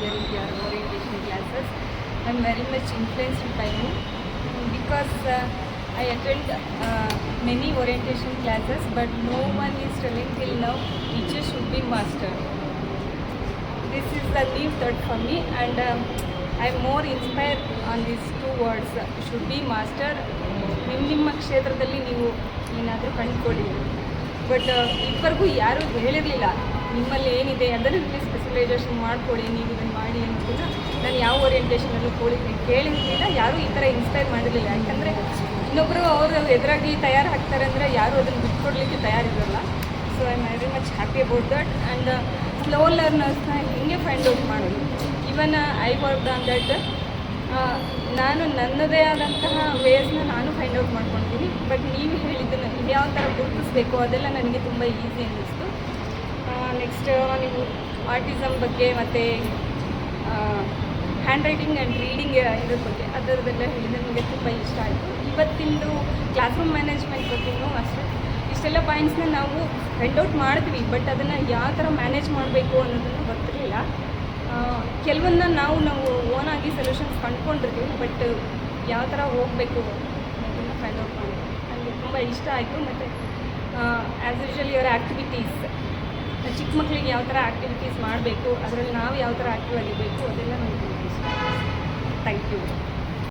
there will be our orientation classes. I'm very much influenced by you because I attend many orientation classes, but no one is telling till now teacher should be master. This is the new thought for me, and I'm more inspired on these two words, should be master. ನಿಮ್ಮ ಕ್ಷೇತ್ರದಲ್ಲಿ ನೀವು ಏನಾದರೂ ಕಂಡುಕೊಳ್ಳಿ, but ಇದುವರೆಗೂ ಯಾರೂ ಹೇಳಿರಲಿಲ್ಲ ನಿಮ್ಮಲ್ಲಿ ಏನಿದೆ ಅದರಲ್ಲಿ ಸ್ಪೆಷಲೈಸೇಷನ್ ಮಾಡ್ಕೊಳ್ಳಿ, ನೀವು ಇದನ್ನು ಮಾಡಿ ಅನ್ನೋದನ್ನು ನಾನು ಯಾವ ಓರಿಯೆಂಟೇಷನಲ್ಲೂ ಕೇಳಿರಲಿಲ್ಲ. ಯಾರೂ ಈ ಥರ ಇನ್ಸ್ಪೈರ್ ಮಾಡಿರಲಿಲ್ಲ. ಯಾಕಂದರೆ ಇನ್ನೊಬ್ಬರು ಅವರು ಎದುರಾಗಿ ತಯಾರಾಗ್ತಾರೆ ಅಂದರೆ ಯಾರೂ ಅದನ್ನು ಬಿಟ್ಕೊಡ್ಲಿಕ್ಕೆ ತಯಾರಿರಲ್ಲ. So I am very much happy about that. And slow ಲರ್ನರ್ಸ್ನ ಹೇಗೆ ಫೈಂಡ್ ಔಟ್ ಮಾಡೋದು, even I work on that. ನಾನು ನನ್ನದೇ ಆದಂತಹ ವೇಸ್ನ ನಾನು ಫೈಂಡ್ ಔಟ್ ಮಾಡ್ಕೊಳ್ತೀನಿ. ಬಟ್ ನೀವು ಹೇಳಿದ್ದನ್ನು ಯಾವ ಥರ ಗುರುತಿಸ್ಬೇಕು ಅದೆಲ್ಲ ನನಗೆ ತುಂಬ ಈಸಿ ಅನ್ನಿಸ್ತು. ನೆಕ್ಸ್ಟ್ ನೀವು ಆರ್ಟಿಸಮ್ ಬಗ್ಗೆ ಮತ್ತು ಹ್ಯಾಂಡ್ ರೈಟಿಂಗ್ ಆ್ಯಂಡ್ ರೀಡಿಂಗ್ ಇದ್ರ ಬಗ್ಗೆ ಅದರದ್ದೆಲ್ಲ ಹೇಳಿದ್ರೆ ನನಗೆ ತುಂಬ ಇಷ್ಟ ಆಯಿತು. ಇವತ್ತಿಂದು ಕ್ಲಾಸ್ ರೂಮ್ ಮ್ಯಾನೇಜ್ಮೆಂಟ್ ಬಗ್ಗೆಯೂ ಅಷ್ಟೇ ಇಷ್ಟೆಲ್ಲ ಪಾಯಿಂಟ್ಸ್ನ ನಾವು ಫೈಂಡ್ ಔಟ್ ಮಾಡಿದ್ವಿ, ಬಟ್ ಅದನ್ನು ಯಾವ ಥರ ಮ್ಯಾನೇಜ್ ಮಾಡಬೇಕು ಅನ್ನೋದನ್ನು ಗೊತ್ತಿರಲಿಲ್ಲ. ಕೆಲವನ್ನ ನಾವು ಓನಾಗಿ ಸೊಲ್ಯೂಷನ್ಸ್ ಕಂಡುಕೊಂಡಿರ್ತೀವಿ, ಬಟ್ ಯಾವ ಥರ ಹೋಗಬೇಕು ಅನ್ನೋದನ್ನು ಫೈಂಡ್ ಔಟ್ ಮಾಡಿ ನನಗೆ ತುಂಬ ಇಷ್ಟ ಆಯಿತು. ಮತ್ತು ಆ್ಯಸ್ ಯೂಶ್ವಲ್ ಇವರ ಆ್ಯಕ್ಟಿವಿಟೀಸ್, ಚಿಕ್ಕ ಮಕ್ಕಳಿಗೆ ಯಾವ ಥರ ಆ್ಯಕ್ಟಿವಿಟೀಸ್ ಮಾಡಬೇಕು, ಅದರಲ್ಲಿ ನಾವು ಯಾವ ಥರ ಆ್ಯಕ್ಟಿವ್ ಆಗಿರಬೇಕು, ಅದೆಲ್ಲ ನನಗೆ ತುಂಬ ಇಷ್ಟ. Thank you.